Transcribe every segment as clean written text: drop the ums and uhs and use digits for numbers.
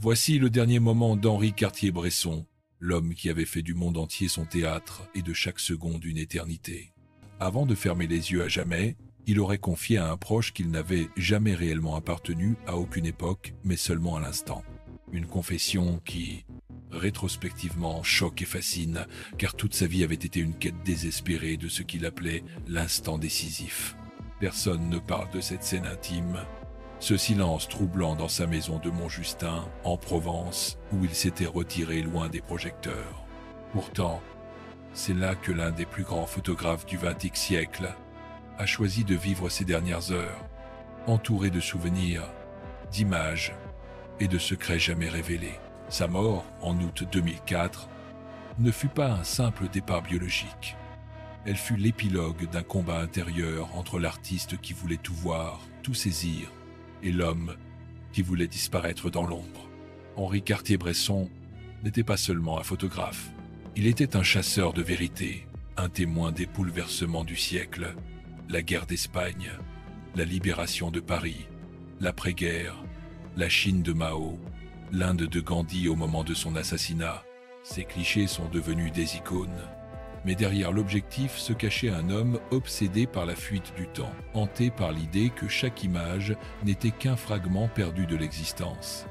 Voici le dernier moment d'Henri Cartier-Bresson, l'homme qui avait fait du monde entier son théâtre et de chaque seconde une éternité. Avant de fermer les yeux à jamais, il aurait confié à un proche qu'il n'avait jamais réellement appartenu à aucune époque, mais seulement à l'instant. Une confession qui, rétrospectivement, choque et fascine, car toute sa vie avait été une quête désespérée de ce qu'il appelait l'instant décisif. Personne ne parle de cette scène intime, ce silence troublant dans sa maison de Montjustin, en Provence, où il s'était retiré loin des projecteurs. Pourtant, c'est là que l'un des plus grands photographes du XXe siècle a choisi de vivre ses dernières heures, entouré de souvenirs, d'images et de secrets jamais révélés. Sa mort, en août 2004, ne fut pas un simple départ biologique. Elle fut l'épilogue d'un combat intérieur entre l'artiste qui voulait tout voir, tout saisir, et l'homme qui voulait disparaître dans l'ombre. Henri Cartier-Bresson n'était pas seulement un photographe. Il était un chasseur de vérité, un témoin des bouleversements du siècle, la guerre d'Espagne, la libération de Paris, l'après-guerre, la Chine de Mao, l'Inde de Gandhi au moment de son assassinat. Ces clichés sont devenus des icônes. Mais derrière l'objectif se cachait un homme obsédé par la fuite du temps, hanté par l'idée que chaque image n'était qu'un fragment perdu de l'existence.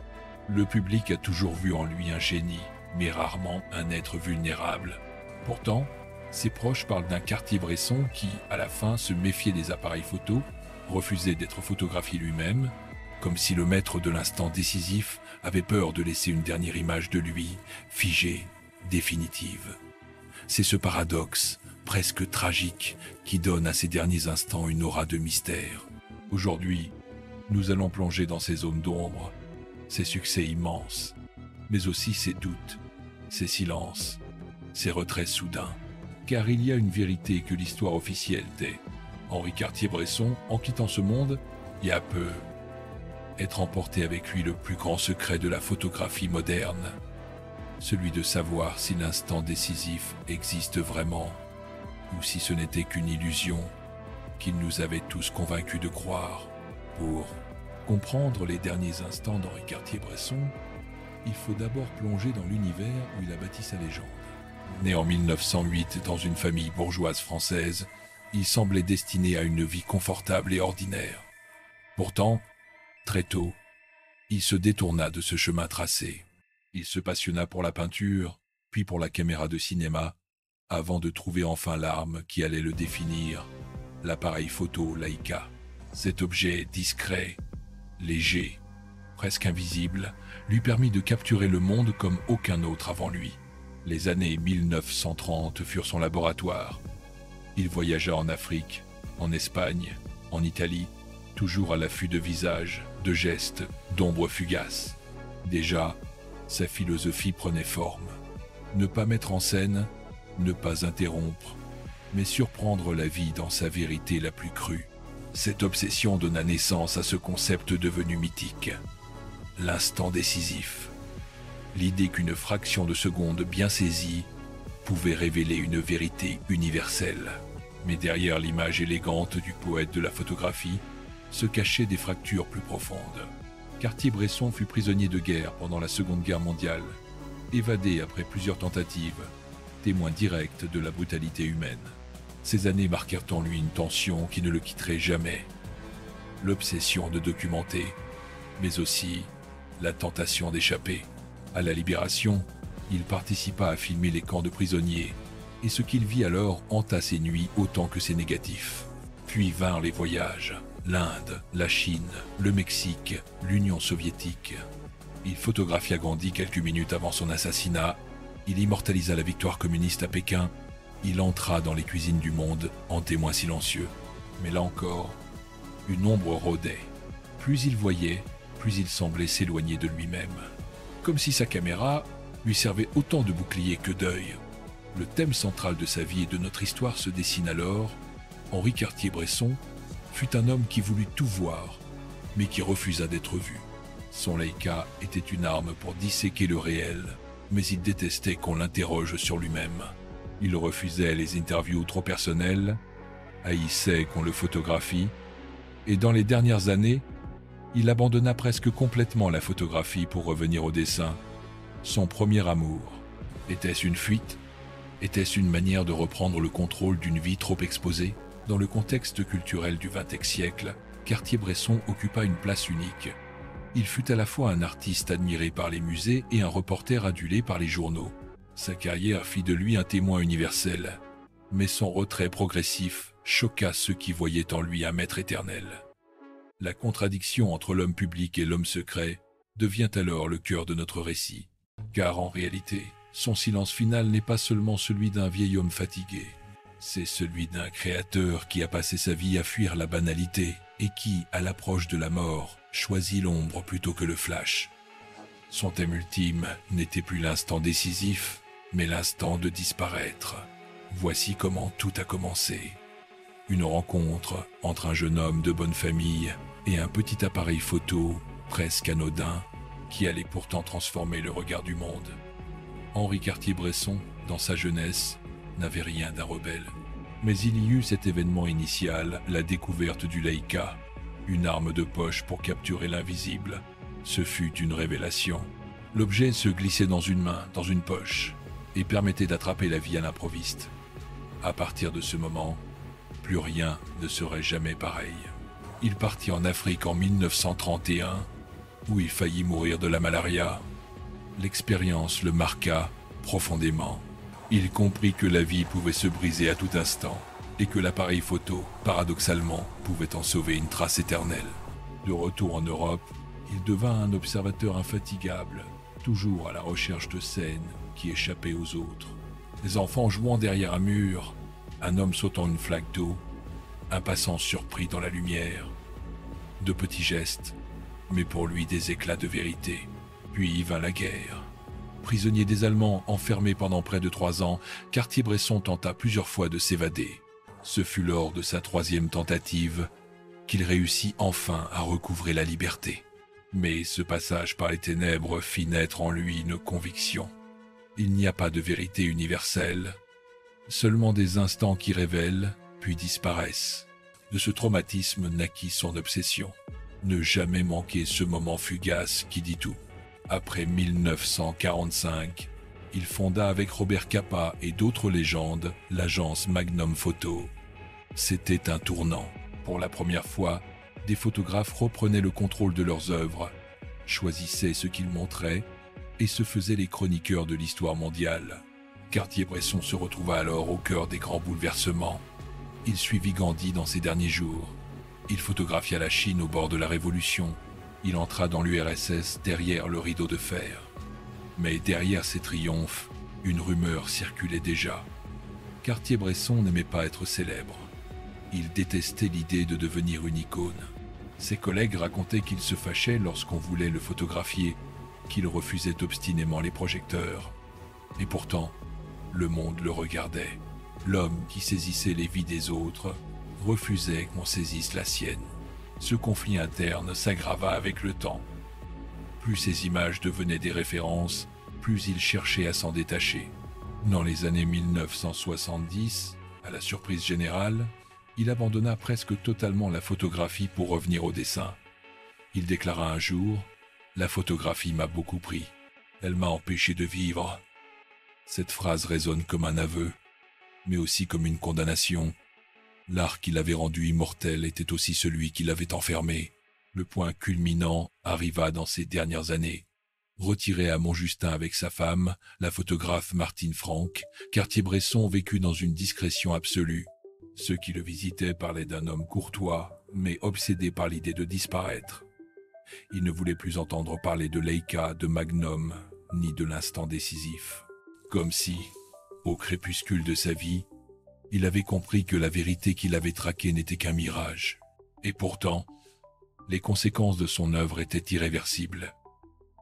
Le public a toujours vu en lui un génie, mais rarement un être vulnérable. Pourtant, ses proches parlent d'un Cartier-Bresson qui, à la fin, se méfiait des appareils photo, refusait d'être photographié lui-même, comme si le maître de l'instant décisif avait peur de laisser une dernière image de lui, figée, définitive. C'est ce paradoxe, presque tragique, qui donne à ces derniers instants une aura de mystère. Aujourd'hui, nous allons plonger dans ces zones d'ombre, ces succès immenses, mais aussi ces doutes, ces silences, ces retraits soudains. Car il y a une vérité que l'histoire officielle tait. Henri Cartier-Bresson, en quittant ce monde, il y a peu, être emporté avec lui le plus grand secret de la photographie moderne, celui de savoir si l'instant décisif existe vraiment, ou si ce n'était qu'une illusion qu'il nous avait tous convaincus de croire. Pour comprendre les derniers instants d'Henri Cartier-Bresson, il faut d'abord plonger dans l'univers où il a bâti sa légende. Né en 1908 dans une famille bourgeoise française, il semblait destiné à une vie confortable et ordinaire. Pourtant, très tôt, il se détourna de ce chemin tracé. Il se passionna pour la peinture, puis pour la caméra de cinéma, avant de trouver enfin l'arme qui allait le définir, l'appareil photo Leica. Cet objet discret, léger, presque invisible, lui permit de capturer le monde comme aucun autre avant lui. Les années 1930 furent son laboratoire. Il voyagea en Afrique, en Espagne, en Italie, toujours à l'affût de visages, de gestes, d'ombres fugaces. Déjà, sa philosophie prenait forme. Ne pas mettre en scène, ne pas interrompre, mais surprendre la vie dans sa vérité la plus crue. Cette obsession donna naissance à ce concept devenu mythique. L'instant décisif. L'idée qu'une fraction de seconde bien saisie pouvait révéler une vérité universelle. Mais derrière l'image élégante du poète de la photographie se cachaient des fractures plus profondes. Cartier-Bresson fut prisonnier de guerre pendant la Seconde Guerre mondiale, évadé après plusieurs tentatives, témoin direct de la brutalité humaine. Ces années marquèrent en lui une tension qui ne le quitterait jamais. L'obsession de documenter, mais aussi la tentation d'échapper. À la Libération, il participa à filmer les camps de prisonniers, et ce qu'il vit alors hanta ses nuits autant que ses négatifs. Puis vinrent les voyages. L'Inde, la Chine, le Mexique, l'Union soviétique. Il photographia Gandhi quelques minutes avant son assassinat. Il immortalisa la victoire communiste à Pékin. Il entra dans les cuisines du monde en témoin silencieux. Mais là encore, une ombre rôdait. Plus il voyait, plus il semblait s'éloigner de lui-même. Comme si sa caméra lui servait autant de bouclier que d'œil. Le thème central de sa vie et de notre histoire se dessine alors. Henri Cartier-Bresson fut un homme qui voulut tout voir, mais qui refusa d'être vu. Son Leica était une arme pour disséquer le réel, mais il détestait qu'on l'interroge sur lui-même. Il refusait les interviews trop personnelles, haïssait qu'on le photographie, et dans les dernières années, Il abandonna presque complètement la photographie pour revenir au dessin. Son premier amour. Était-ce une fuite? Était-ce une manière de reprendre le contrôle d'une vie trop exposée? Dans le contexte culturel du XXe siècle, Cartier-Bresson occupa une place unique. Il fut à la fois un artiste admiré par les musées et un reporter adulé par les journaux. Sa carrière fit de lui un témoin universel. Mais son retrait progressif choqua ceux qui voyaient en lui un maître éternel. La contradiction entre l'homme public et l'homme secret devient alors le cœur de notre récit. Car en réalité, son silence final n'est pas seulement celui d'un vieil homme fatigué. C'est celui d'un créateur qui a passé sa vie à fuir la banalité et qui, à l'approche de la mort, choisit l'ombre plutôt que le flash. Son thème ultime n'était plus l'instant décisif, mais l'instant de disparaître. Voici comment tout a commencé. Une rencontre entre un jeune homme de bonne famille et un petit appareil photo presque anodin qui allait pourtant transformer le regard du monde. Henri Cartier-Bresson, dans sa jeunesse, n'avait rien d'un rebelle. Mais il y eut cet événement initial, la découverte du Leica, une arme de poche pour capturer l'invisible. Ce fut une révélation. L'objet se glissait dans une main, dans une poche, et permettait d'attraper la vie à l'improviste. À partir de ce moment, plus rien ne serait jamais pareil. Il partit en Afrique en 1931, où il faillit mourir de la malaria. L'expérience le marqua profondément. Il comprit que la vie pouvait se briser à tout instant et que l'appareil photo, paradoxalement, pouvait en sauver une trace éternelle. De retour en Europe, il devint un observateur infatigable, toujours à la recherche de scènes qui échappaient aux autres. Des enfants jouant derrière un mur, un homme sautant une flaque d'eau, un passant surpris dans la lumière. De petits gestes, mais pour lui des éclats de vérité. Puis vint la guerre. Prisonnier des Allemands, enfermé pendant près de 3 ans, Cartier-Bresson tenta plusieurs fois de s'évader. Ce fut lors de sa 3e tentative qu'il réussit enfin à recouvrer la liberté. Mais ce passage par les ténèbres fit naître en lui une conviction. Il n'y a pas de vérité universelle, seulement des instants qui révèlent, puis disparaissent. De ce traumatisme naquit son obsession. Ne jamais manquer ce moment fugace qui dit tout. Après 1945, il fonda avec Robert Capa et d'autres légendes l'agence Magnum Photo. C'était un tournant. Pour la première fois, des photographes reprenaient le contrôle de leurs œuvres, choisissaient ce qu'ils montraient et se faisaient les chroniqueurs de l'histoire mondiale. Cartier-Bresson se retrouva alors au cœur des grands bouleversements. Il suivit Gandhi dans ses derniers jours. Il photographia la Chine au bord de la Révolution. Il entra dans l'URSS derrière le rideau de fer. Mais derrière ces triomphes, une rumeur circulait déjà. Cartier-Bresson n'aimait pas être célèbre. Il détestait l'idée de devenir une icône. Ses collègues racontaient qu'il se fâchait lorsqu'on voulait le photographier, qu'il refusait obstinément les projecteurs. Et pourtant, le monde le regardait. L'homme qui saisissait les vies des autres refusait qu'on saisisse la sienne. Ce conflit interne s'aggrava avec le temps. Plus ces images devenaient des références, plus il cherchait à s'en détacher. Dans les années 1970, à la surprise générale, il abandonna presque totalement la photographie pour revenir au dessin. Il déclara un jour « La photographie m'a beaucoup pris. Elle m'a empêché de vivre. » Cette phrase résonne comme un aveu, mais aussi comme une condamnation. L'art qui l'avait rendu immortel était aussi celui qui l'avait enfermé. Le point culminant arriva dans ces dernières années. Retiré à Montjustin avec sa femme, la photographe Martine Franck, Cartier-Bresson vécut dans une discrétion absolue. Ceux qui le visitaient parlaient d'un homme courtois, mais obsédé par l'idée de disparaître. Il ne voulait plus entendre parler de Leica, de Magnum, ni de l'instant décisif. Comme si, au crépuscule de sa vie, il avait compris que la vérité qu'il avait traquée n'était qu'un mirage. Et pourtant, les conséquences de son œuvre étaient irréversibles.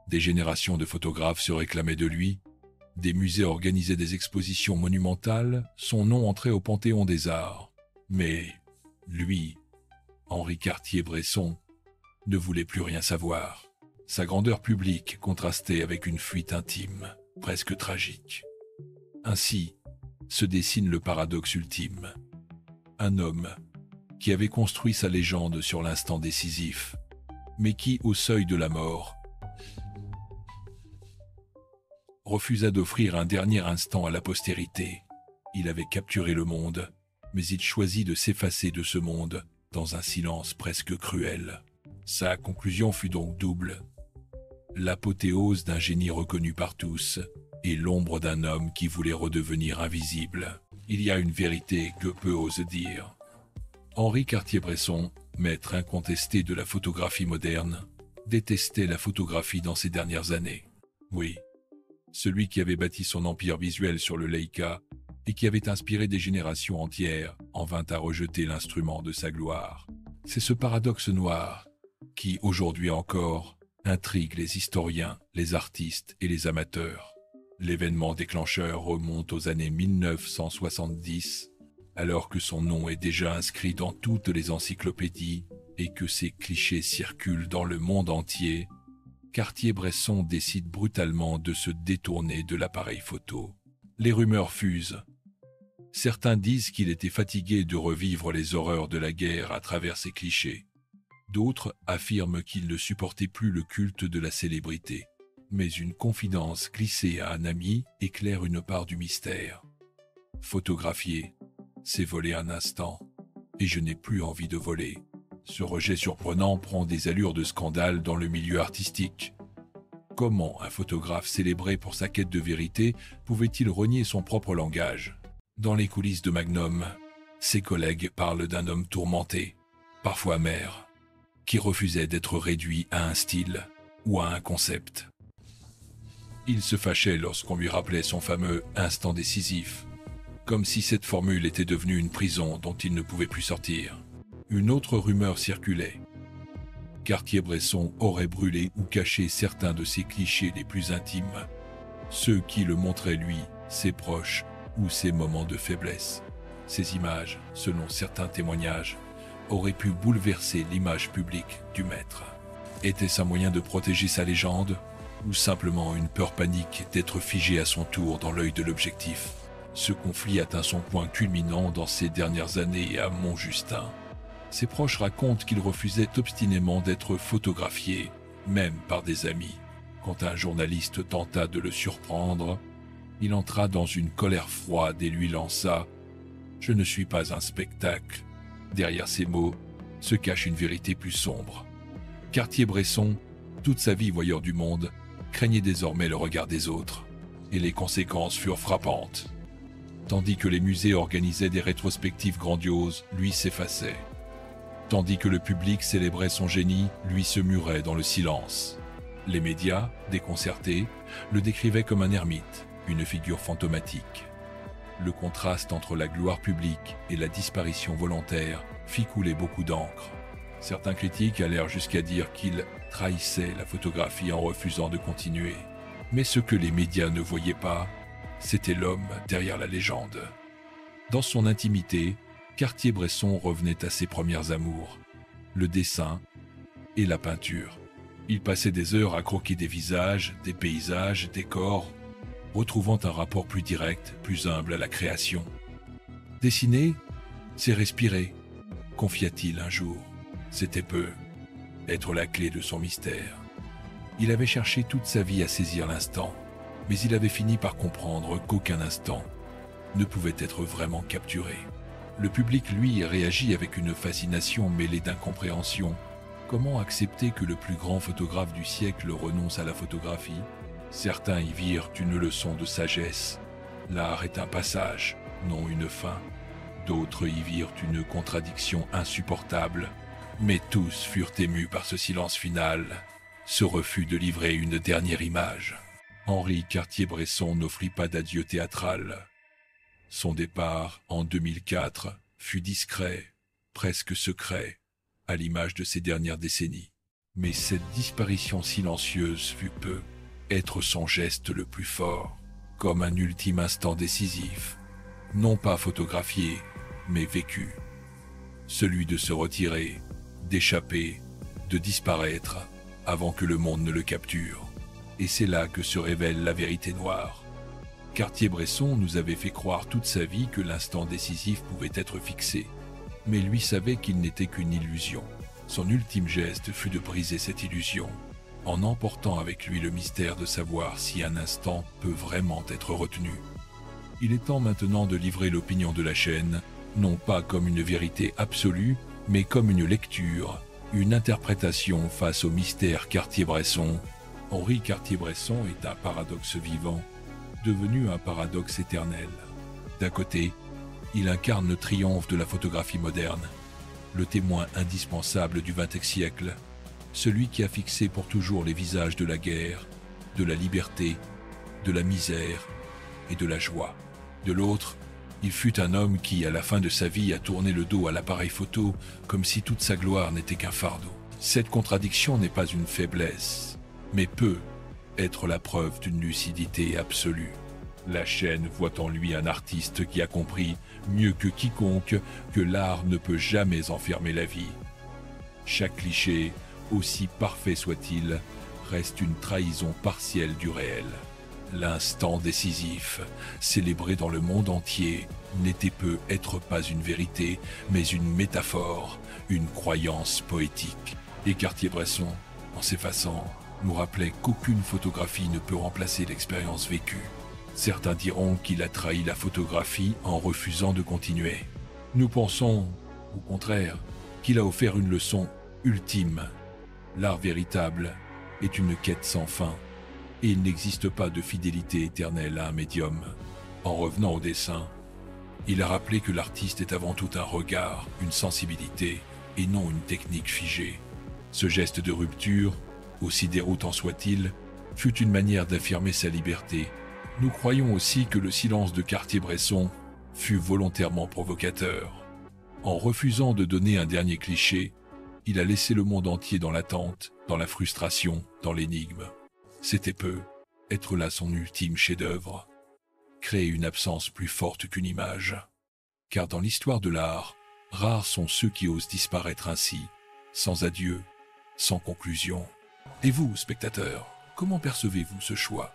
Des générations de photographes se réclamaient de lui, des musées organisaient des expositions monumentales, son nom entrait au Panthéon des Arts. Mais lui, Henri Cartier-Bresson, ne voulait plus rien savoir. Sa grandeur publique contrastait avec une fuite intime, presque tragique. Ainsi se dessine le paradoxe ultime. Un homme qui avait construit sa légende sur l'instant décisif, mais qui, au seuil de la mort, refusa d'offrir un dernier instant à la postérité. Il avait capturé le monde, mais il choisit de s'effacer de ce monde dans un silence presque cruel. Sa conclusion fut donc double. L'apothéose d'un génie reconnu par tous et l'ombre d'un homme qui voulait redevenir invisible. Il y a une vérité que peu osent dire. Henri Cartier-Bresson, maître incontesté de la photographie moderne, détestait la photographie dans ces dernières années. Oui, celui qui avait bâti son empire visuel sur le Leica et qui avait inspiré des générations entières en vint à rejeter l'instrument de sa gloire. C'est ce paradoxe noir qui, aujourd'hui encore, intrigue les historiens, les artistes et les amateurs. L'événement déclencheur remonte aux années 1970, alors que son nom est déjà inscrit dans toutes les encyclopédies et que ses clichés circulent dans le monde entier. Cartier-Bresson décide brutalement de se détourner de l'appareil photo. Les rumeurs fusent. Certains disent qu'il était fatigué de revivre les horreurs de la guerre à travers ses clichés. D'autres affirment qu'il ne supportait plus le culte de la célébrité. Mais une confidence glissée à un ami éclaire une part du mystère. Photographier, c'est voler un instant, et je n'ai plus envie de voler. Ce rejet surprenant prend des allures de scandale dans le milieu artistique. Comment un photographe célébré pour sa quête de vérité pouvait-il renier son propre langage ? Dans les coulisses de Magnum, ses collègues parlent d'un homme tourmenté, parfois amer, qui refusait d'être réduit à un style ou à un concept. Il se fâchait lorsqu'on lui rappelait son fameux « instant décisif », comme si cette formule était devenue une prison dont il ne pouvait plus sortir. Une autre rumeur circulait. Cartier-Bresson aurait brûlé ou caché certains de ses clichés les plus intimes, ceux qui le montraient lui, ses proches ou ses moments de faiblesse. Ces images, selon certains témoignages, auraient pu bouleverser l'image publique du maître. Était-ce un moyen de protéger sa légende ou simplement une peur panique d'être figé à son tour dans l'œil de l'objectif? Ce conflit atteint son point culminant dans ces dernières années à Montjustin. Ses proches racontent qu'il refusait obstinément d'être photographié, même par des amis. Quand un journaliste tenta de le surprendre, il entra dans une colère froide et lui lança « Je ne suis pas un spectacle ». Derrière ces mots se cache une vérité plus sombre. Cartier-Bresson, toute sa vie voyeur du monde, craignait désormais le regard des autres, et les conséquences furent frappantes. Tandis que les musées organisaient des rétrospectives grandioses, lui s'effaçait. Tandis que le public célébrait son génie, lui se murait dans le silence. Les médias, déconcertés, le décrivaient comme un ermite, une figure fantomatique. Le contraste entre la gloire publique et la disparition volontaire fit couler beaucoup d'encre. Certains critiques allèrent jusqu'à dire qu'il trahissait la photographie en refusant de continuer. Mais ce que les médias ne voyaient pas, c'était l'homme derrière la légende. Dans son intimité, Cartier-Bresson revenait à ses premières amours, le dessin et la peinture. Il passait des heures à croquer des visages, des paysages, des corps, retrouvant un rapport plus direct, plus humble à la création. Dessiner, c'est respirer, confia-t-il un jour. C'était peu, être la clé de son mystère. Il avait cherché toute sa vie à saisir l'instant, mais il avait fini par comprendre qu'aucun instant ne pouvait être vraiment capturé. Le public, lui, réagit avec une fascination mêlée d'incompréhension. Comment accepter que le plus grand photographe du siècle renonce à la photographie ? Certains y virent une leçon de sagesse. L'art est un passage, non une fin. D'autres y virent une contradiction insupportable. Mais tous furent émus par ce silence final, ce refus de livrer une dernière image. Henri Cartier-Bresson n'offrit pas d'adieu théâtral. Son départ, en 2004, fut discret, presque secret, à l'image de ces dernières décennies. Mais cette disparition silencieuse fut peu, être son geste le plus fort, comme un ultime instant décisif, non pas photographié, mais vécu. Celui de se retirer, d'échapper, de disparaître, avant que le monde ne le capture. Et c'est là que se révèle la vérité noire. Cartier-Bresson nous avait fait croire toute sa vie que l'instant décisif pouvait être fixé, mais lui savait qu'il n'était qu'une illusion. Son ultime geste fut de briser cette illusion, en emportant avec lui le mystère de savoir si un instant peut vraiment être retenu. Il est temps maintenant de livrer l'opinion de la chaîne, non pas comme une vérité absolue, mais comme une lecture, une interprétation face au mystère Cartier-Bresson. Henri Cartier-Bresson est un paradoxe vivant, devenu un paradoxe éternel. D'un côté, il incarne le triomphe de la photographie moderne, le témoin indispensable du XXe siècle, celui qui a fixé pour toujours les visages de la guerre, de la liberté, de la misère et de la joie. De l'autre, il fut un homme qui, à la fin de sa vie, a tourné le dos à l'appareil photo comme si toute sa gloire n'était qu'un fardeau. Cette contradiction n'est pas une faiblesse, mais peut être la preuve d'une lucidité absolue. La chaîne voit en lui un artiste qui a compris, mieux que quiconque, que l'art ne peut jamais enfermer la vie. Chaque cliché, aussi parfait soit-il, reste une trahison partielle du réel. L'instant décisif, célébré dans le monde entier, n'était peut être pas une vérité, mais une métaphore, une croyance poétique. Et Cartier-Bresson, en s'effaçant, nous rappelait qu'aucune photographie ne peut remplacer l'expérience vécue. Certains diront qu'il a trahi la photographie en refusant de continuer. Nous pensons, au contraire, qu'il a offert une leçon ultime. L'art véritable est une quête sans fin, et il n'existe pas de fidélité éternelle à un médium. En revenant au dessin, il a rappelé que l'artiste est avant tout un regard, une sensibilité, et non une technique figée. Ce geste de rupture, aussi déroutant soit-il, fut une manière d'affirmer sa liberté. Nous croyons aussi que le silence de Cartier-Bresson fut volontairement provocateur. En refusant de donner un dernier cliché, il a laissé le monde entier dans l'attente, dans la frustration, dans l'énigme. C'était peu, être là son ultime chef-d'œuvre. Créer une absence plus forte qu'une image. Car dans l'histoire de l'art, rares sont ceux qui osent disparaître ainsi, sans adieu, sans conclusion. Et vous, spectateurs, comment percevez-vous ce choix ?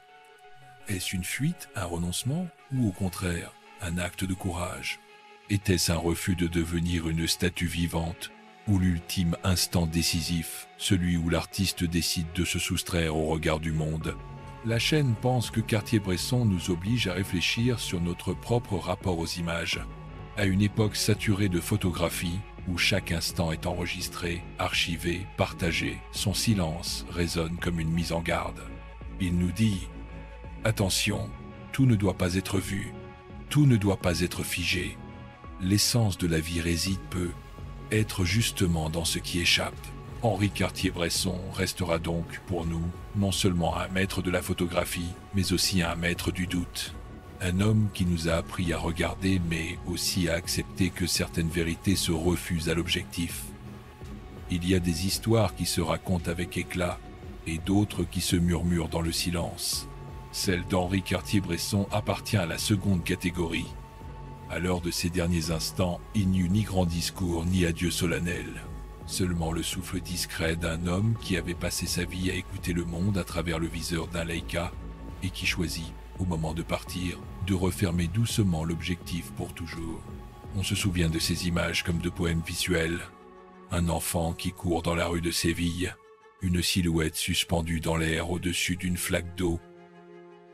Est-ce une fuite, un renoncement, ou au contraire, un acte de courage ? Était-ce un refus de devenir une statue vivante, ou l'ultime instant décisif, celui où l'artiste décide de se soustraire au regard du monde ? La chaîne pense que Cartier-Bresson nous oblige à réfléchir sur notre propre rapport aux images, à une époque saturée de photographie, où chaque instant est enregistré, archivé, partagé, son silence résonne comme une mise en garde. Il nous dit « Attention, tout ne doit pas être vu, tout ne doit pas être figé. L'essence de la vie réside peut être justement dans ce qui échappe. » Henri Cartier-Bresson restera donc pour nous non seulement un maître de la photographie, mais aussi un maître du doute. Un homme qui nous a appris à regarder, mais aussi à accepter que certaines vérités se refusent à l'objectif. Il y a des histoires qui se racontent avec éclat, et d'autres qui se murmurent dans le silence. Celle d'Henri Cartier-Bresson appartient à la seconde catégorie. À l'heure de ces derniers instants, il n'y eut ni grand discours, ni adieu solennel. Seulement le souffle discret d'un homme qui avait passé sa vie à écouter le monde à travers le viseur d'un Leica et qui choisit, au moment de partir, de refermer doucement l'objectif pour toujours. On se souvient de ces images comme de poèmes visuels. Un enfant qui court dans la rue de Séville, une silhouette suspendue dans l'air au-dessus d'une flaque d'eau.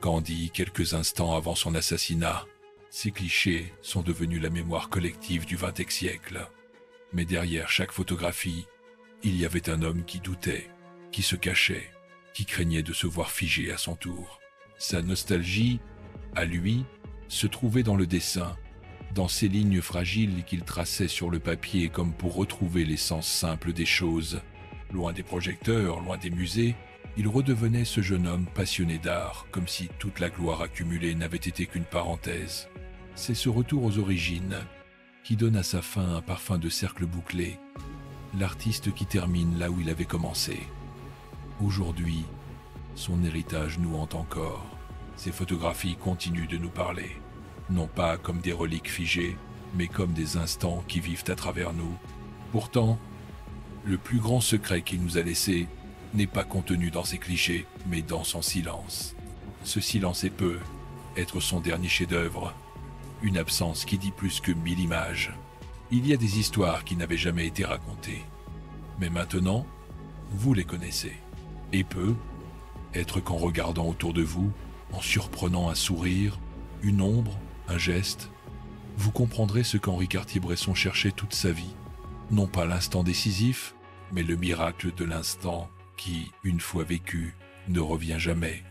Gandhi, quelques instants avant son assassinat. Ces clichés sont devenus la mémoire collective du XXe siècle. Mais derrière chaque photographie, il y avait un homme qui doutait, qui se cachait, qui craignait de se voir figé à son tour. Sa nostalgie, à lui, se trouvait dans le dessin, dans ces lignes fragiles qu'il traçait sur le papier comme pour retrouver l'essence simple des choses. Loin des projecteurs, loin des musées, il redevenait ce jeune homme passionné d'art, comme si toute la gloire accumulée n'avait été qu'une parenthèse. C'est ce retour aux origines qui donne à sa fin un parfum de cercle bouclé, l'artiste qui termine là où il avait commencé. Aujourd'hui, son héritage nous hante encore. Ses photographies continuent de nous parler, non pas comme des reliques figées, mais comme des instants qui vivent à travers nous. Pourtant, le plus grand secret qu'il nous a laissé n'est pas contenu dans ses clichés, mais dans son silence. Ce silence est peu être son dernier chef-d'œuvre, une absence qui dit plus que 1000 images. Il y a des histoires qui n'avaient jamais été racontées, Mais maintenant, vous les connaissez. Et peut être qu'en regardant autour de vous, en surprenant un sourire, une ombre, un geste, vous comprendrez ce qu'Henri Cartier-Bresson cherchait toute sa vie. Non pas l'instant décisif, mais le miracle de l'instant qui, une fois vécu, ne revient jamais.